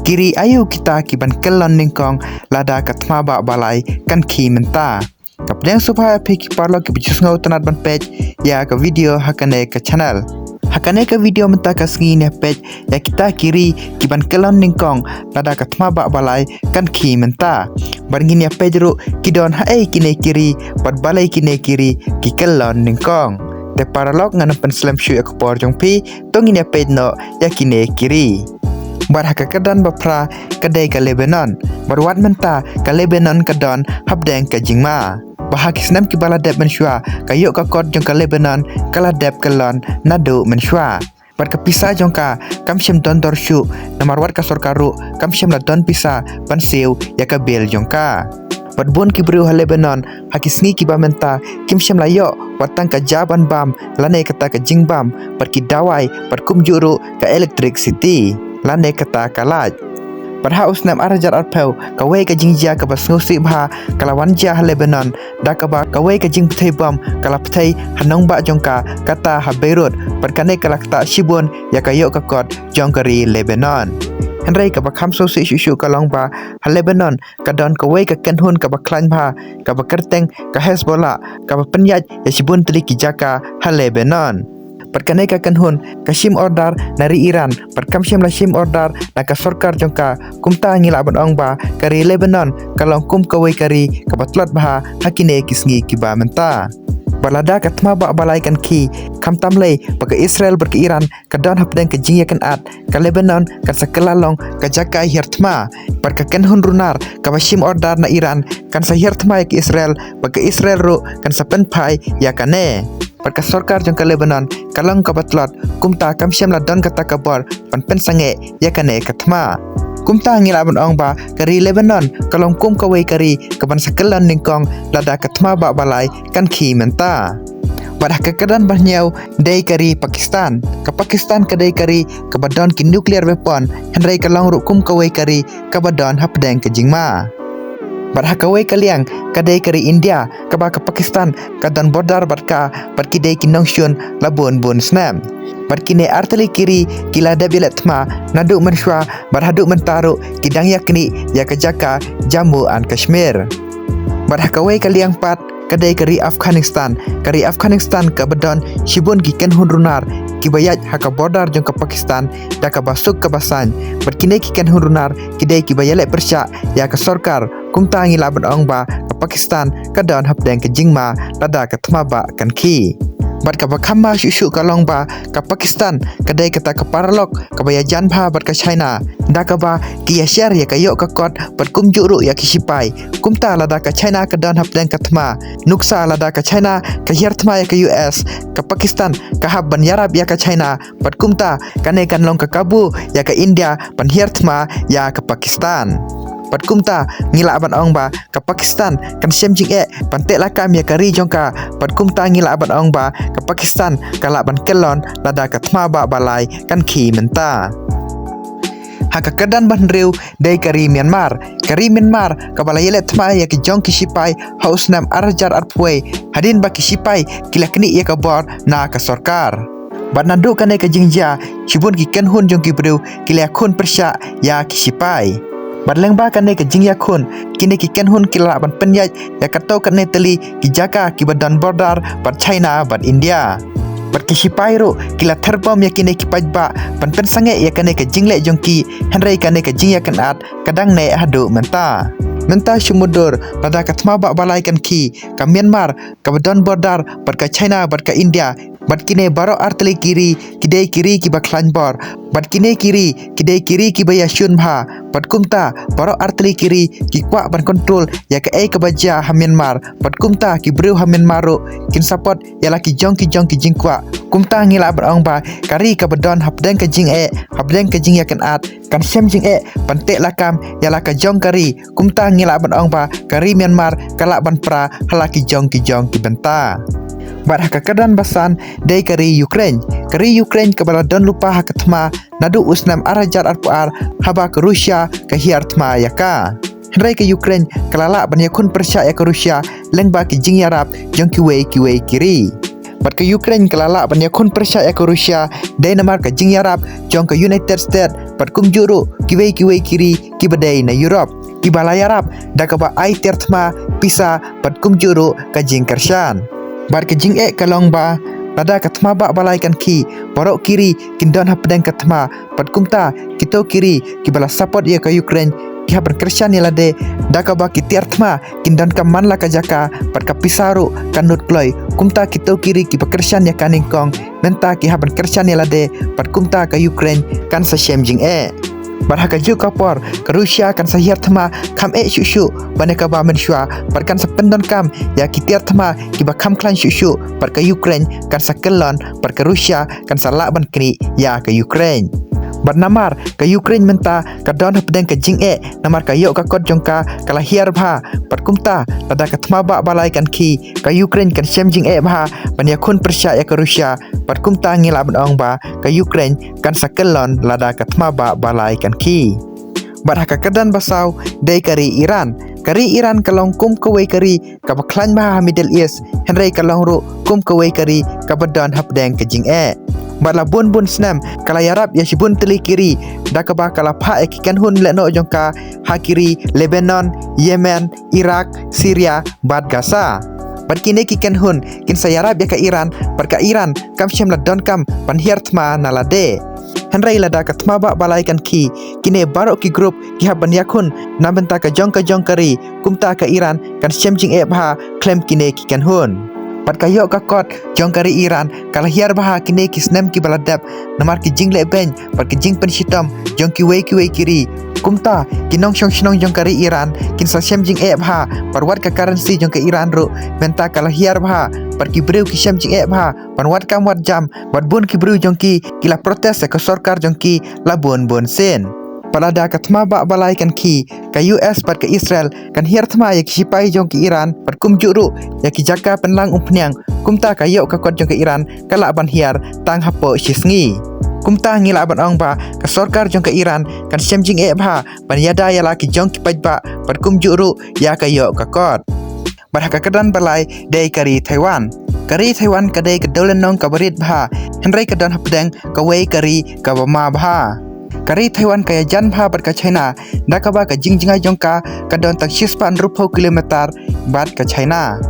kiri ayu kita kiban kelon ningkong lada katma ba balai kan ki menta kapdeng supaya peki parlo ki bijus ngau tanat ban page ya ke video hakane ke channel hakane ke video menta kasngi ne page ya kita kiri kiban kelon ningkong lada katma ba balai kan ki menta barngin ya page ru kidon hae kine kiri bat balai kine kiri ki kelon ningkong te paralog ngan pen slam shu ek por jong pi tongin ya page no ya kine kiri bar hakakadan bapra kadai ka Lebanon barwat menta ka Lebanon kadon habdeng ka jingma bahakisnam ki bala deb menshua kayuk ka kot jong ka Lebanon kala deb kalon nadu menshua bar ka pisa jong ka kamshem don dorshu namar wat ka sorkaru kamshem la don pisa pansiu ya ka bel jong ka Bat bun ki bru ha Lebanon hakisni ki bamenta kimshem layo watang ka jaban bam lane kata ka jingbam par ki dawai par kum juru ka electricity lane kata kalaj parha usnam arajar arpeu ka we ka jingjia ka basnusi bha kalawan ja ha Lebanon da ka ba ka we ka jing pthai bam kala pthai hanong ba jongka kata ha Beirut par kane kala kata shibun ya ka yo ka kot jongkari Lebanon Henry ka bakham so si shu ka long ba ha Lebanon ka don ka we ka kenhun ka baklan ba ka bakerteng ka Hezbollah ka penyaj ya sibun tli ki jaka ha Lebanon perkane ka kenhun ka shim order nari Iran perkam shim la shim order na ka sarkar jongka kumta ngila ban ong ba kari Lebanon ka long kum ka we kari ka batlat ba hakine kisngi ki ba menta balada katma ba balai kan ki kam tamlei baka Israel berke Iran ka don hapdeng ka jingya kan at ka Lebanon ka sakelalong ka jaka hirtma barka kenhun runar ka bashim order na Iran kan sa hirtma ka Israel baka Israel ru kan sa penpai ya kane barka sarkar jong ka Lebanon kalong ka batlot kumta kam shem la don kata kabor pan pensange ya kane katma kumta ngila ban ong ba kari Lebanon kalong kum ka we kari ka ban sakelan ningkong lada katma ba balai kan ki menta badah kekadan bahnyau dai kari Pakistan kadai kari ka badon ki nuclear weapon henry kalong ru kum ka we kari ka badon hapdeng ka jingma badah ka we kaliang kadai kari India ka ba ka Pakistan kadon border barka barki dai ki nongshun labun bun snam barkine artali kiri kila dabilat ma nadu menshwa barhadu mentaru kidang yakni ya kajaka Jammu and Kashmir barha kawai kaliang pat kadai kari Afghanistan ka badon shibun ki kenhun runar ki bayat haka border jong ka Pakistan da ka basuk ka basan barkine ki kenhun runar kidai ki bayale persya ya ka sarkar kumta ngi laban ong ba ka Pakistan ka don hapdeng ka jingma lada ka thma ba kan ki bat ka bakhama shu ka long ba ka Pakistan kadai kata ka paralok ka baya jan bha bat ka China da ka ba ki ya share ya ka yo ka kot bat kum juru ya ki sipai kumta lada ka China ka don hapdeng ka thma nuksa lada ka China ka hirtma ya ka US ka Pakistan ka hab ban yarab ya ka China bat kumta kane kan long ka Kabu ya ka India ban hirtma ya ka Pakistan pat kumta ngila aban ong ba ka Pakistan kan sem jing pantek lakam ya kari jongka pat kumta ngila aban ong ba ka Pakistan kala ban kelon lada ka thma ba balai kan ki menta haka kadan ban riu dai kari Myanmar ka balai le thma ya ki jong ki sipai haus nam arjar arpwe hadin ba ki sipai kilakni ya ka bor na ka sarkar banadu kane ka jingjia chibun ki kenhun jong ki bru kilakun persya ya ki sipai Badleng ba kane ke jingya khun kini ki kenhun kila ban penyaj ya katau kane teli ki jaka ki badan border bad China bad India bad ki sipairu kila terbom ya kini ki pajba ban pensange ya kane ke jingle jongki henry kane ke jingya kan at kadang ne hadu menta syumudur pada katma ba balai kan ki ka Myanmar ka badan border bad ka China bad ka India bat kine baro artli kiri kidai kiri ki baklan bor bat kine kiri kidai kiri ki baya shun bha bat kumta baro artli kiri ki kwa ban control ya ka ka baja ha Myanmar bat kumta ki bru ha Myanmar ro kin support ya la ki jong ki jingkwa kumta ngila berong ba kari ka badon hapdeng ka jing ya kan at kan sem jing pantek lakam ya la ka jong kari kumta ngila berong ba kari Myanmar kala ban pra halaki jong ki benta bat haka kadan basan dai kari Ukraine ka bala don lupa haka thma nadu usnam arajar arpuar haba ke Rusia ka hiar thma yaka henry ke Ukraine kalala ban yakun persya ya ke Rusia lengba ki jing yarap jong ki wei kiri Bat ke Ukraine kelala banyak kun percaya ke Rusia Denmark ke jing Arab jong ke United States bat kum juru kiwei kiri kibadai na Europe kibalai Arab da ka ba ai tertma pisa bat kum juru ke jing Kershan bat ke jing kalong ba lada katma ba balai kan ki borok kiri kindon hapdeng katma pat kumta kito kiri kibala support ye ke Ukraine ki haban Kershan ye lade da ka ba kitiartma kindon ka manla ka jaka pat ka pisaru kanut kloy kumta kito kiri ki Kershan ye kaningkong menta ki haban Kershan ye lade pat kumta ka Ukraine kan sa shem jing Barhaka ju kapor ke Rusia kan sahir thma kham shushu baneka ba men shwa par kan sa pendon kam ya kitiar thma ki ba kham klan shushu par ke Ukraine kan sa kelon par ke Rusia kan sa la ban kri ya ke Ukraine Bernamar ke Ukraine menta ka don hapdeng ke jing namar ka yok ka kot jongka kala hiar bha pat kumta lada ka thma ba balai kan ki ka Ukraine kan shem jing bha ban ya khun persya ya ke Rusia pat kumta ngila ban ong ba ka Ukraine kan sa kelon lada ka thma ba balai kan ki barhaka kadan basau dei kari Iran kalong kum kawai kari ka baklan ba Middle East henry kalong ru kum kawai kari ka badon hapdeng ke jing Bala bun snam kala yarab ya shibun teli kiri dakaba kala pha ekikan hun leno jongka hakiri Lebanon Yemen Iraq Syria bad Gaza bad kine kikan hun kin sayarab ya ka Iran par ka Iran kam shem la don kam pan hiertma nalade henry la da katma ba balai kan ki kine barok ki group ki haban yakun nabenta ka jong kari kumta ka Iran kan shem jing bha claim kine kikan hun Pat kayo ka kot jong kari Iran kala hiar baha kine kisnem ki baladap namar ki jing le ben pat ki jing pen shitam jong ki wei kiri kumta kinong shong jong kari Iran kin sa shem jing baha par wat ka currency jong ke Iran ru menta kala hiar baha par ki breu ki shem jing baha pan wat kam wat jam wat bun ki breu jong ki kila protes ke sarkar jong ki la bun sen Palada katma ba balai kan ki ka US pat ke Israel kan hiar thma ya sipai jong ki Iran pat kum juru ya ki jaka penlang umpniang kumta ka yok ka kot jong ke Iran kala ban hiar tang hapo shisngi kumta ngila ban ong ba ka sarkar jong ke Iran kan shem jing bha ban yada ya la ki jong ki paj ba pat kum juru ya ka yok ka kot barhaka kadan balai dei kari Taiwan kadai ka dolan nong ka barit bha henry ka don hapdeng ka wei kari ka ma bha Kari Taiwan kaya jan bha bat ka China dakaba ka jingjinga jongka ka don tak 60 kilometer bat ka China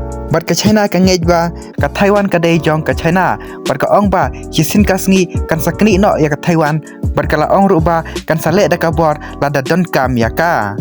ka ngej ba ka Taiwan ka dei jong ka China bat ka ong ba hisin kasngi kan sakni no ya ka Taiwan bat ka la ong ru ba kan sale da ka bor la da don kam ya ka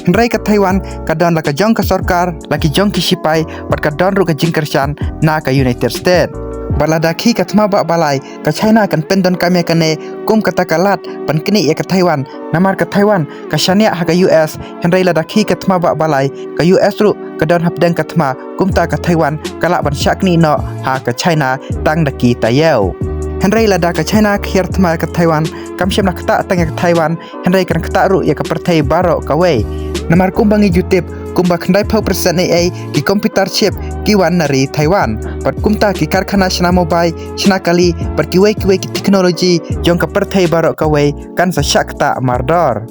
Henry ka Taiwan ka don la ka jong ka sarkar la ki jong ki sipai bat ka don ru ka jing Kershan na ka United States Balada ki katma ba balai ka China kan pendon kami kane kum kata kalat pan kini ya ka Taiwan namar ka Taiwan ka shania ha ka US henry lada ki katma ba balai ka US ru ka don hapdeng katma kum ta ka Taiwan kala ban shakni no ha ka China tang da ki tayau henry lada ka China khiar thma ka Taiwan kam shem na kata tang ka Taiwan henry kan kata ru ya ka perthai baro ka wei namar kum bangi jutip kumba khandai phau persen ai ki computer chip ki wan nari Taiwan pat kumta ki karkhana shna mobile shna kali pat ki wei ki technology jong ka perthai baro ka wei kan sa shakta mardor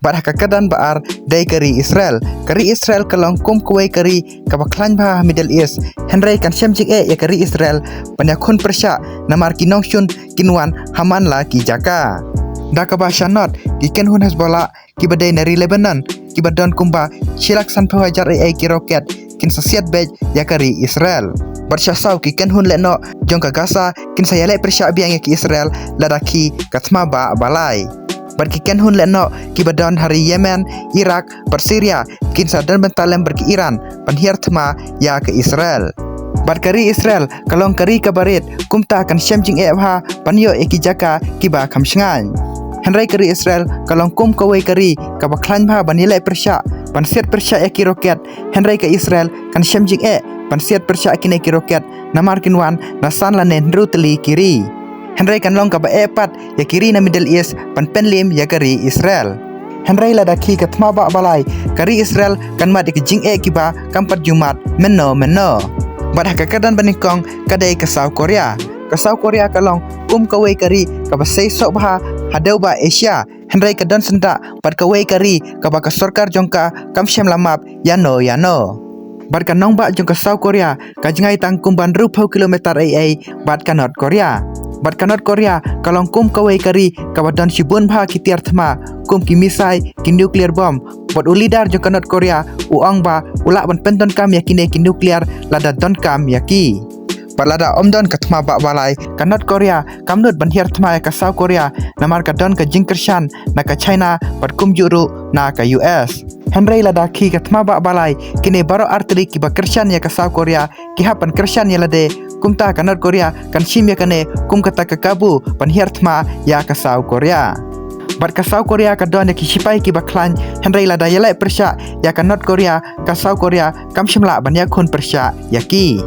barhaka kadan baar dai kari Israel kalong kum kuwei kari ka baklan ba Middle East henry kan shem jing ya kari Israel panyakhun persya namar ki nongshun kinwan haman la ki jaka dakaba shanot ki ken hun Hezbollah ki badai nari Lebanon ki badon kumba shilak san phajar ai ki roket kin sasiat bej ya kari Israel bersyasau ki ken hun leno jong ka Gaza kin sayale persya biang ki Israel ladaki katma ba balai berki ken hun leno ki badon hari Yemen Iraq Syria kin sadan bentalem berki Iran panhiar thma ya ke Israel barkari Israel kalong kari kabarit kumta kan shamjing bha panyo eki jaka kiba khamsngai henry kari Israel kalong kum kawai kari ka baklan bha banilai persya pansiat persya eki roket henry ka Israel kan shamjing pansiat persya eki neki roket namar kinwan nasan lanen rutli kiri henry kan long ka ba pat ya kiri na Middle East pan penlim ya kari Israel henry la dakhi ka thma ba balai kari Israel kan mat eki jing kiba kampat Jumat menno barhaka kadan banikong kadai ka South Korea kalong kum kawai kari ka ba sei sok bha hadau ba Asia henry ka don senda pat kawai kari ka ba ka sarkar jongka kam shem lamap yano bat ka nong ba jong ka South Korea ka jingai tang kum ban rupau kilometer ai bat ka North Korea. Bat ka North Korea kalong kum ka wei kari ka badan shibun bha ki tiar thma kum ki misai ki nuclear bomb bot ulidar jong ka North Korea uang ba ulak ban penton kam yakine ki nuclear lada don kam yaki. Balada omdon ka thma ba balai ka North Korea kamnut ban hiar thma ka South Korea namar ka don ka jingkershan na ka China bat kum juru na ka US. Henry lada ki ka thma ba balai kini baro arteri ki ba kershan ya ka South Korea ki hapan kershan ya lade kumta ka North Korea kan shim ya kane kum kata ka kabu ban hiar thma ya ka South Korea. Bat ka South Korea ka don ya ki sipai ki ba klan Henry lada yalai persya ya ka North Korea ka South Korea kam shimla ban ya khun persya yaki.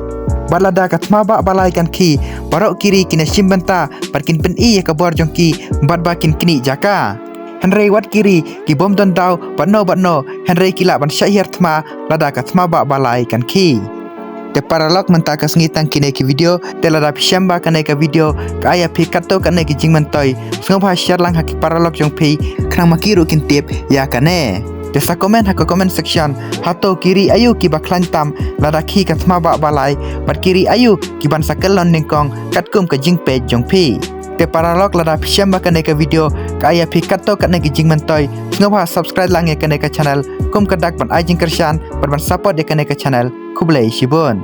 Balada ka thma ba balai kan ki barok kiri kina shimbanta parkin pen i ka bor jong ki bat ba kin kini jaka. Henry wat kiri ki bom don dau batno Henry kila ban syahir thma lada ka thma ba balai kan ki. Te paralog menta ka sngitang kine ki video te lada pishamba kane ka video ka aya phi katto kane ki jingmantoi sngoba share lang haki paralog jong phi khnang makiru kin tip ya kane. Desa komen haka comment section hato kiri ayu ki baklan tam lada ki ka thma ba balai bat kiri ayu ki ban sakelon ningkong katkum ka jingpe jong phi. Te paralog lada pishamba kane ka video ka aya phi katto kane ki jingmantoi sngoba subscribe lang ya kane ka channel kum ka dak ban ajing kershan ban support ya kane ka channel kublai shibun.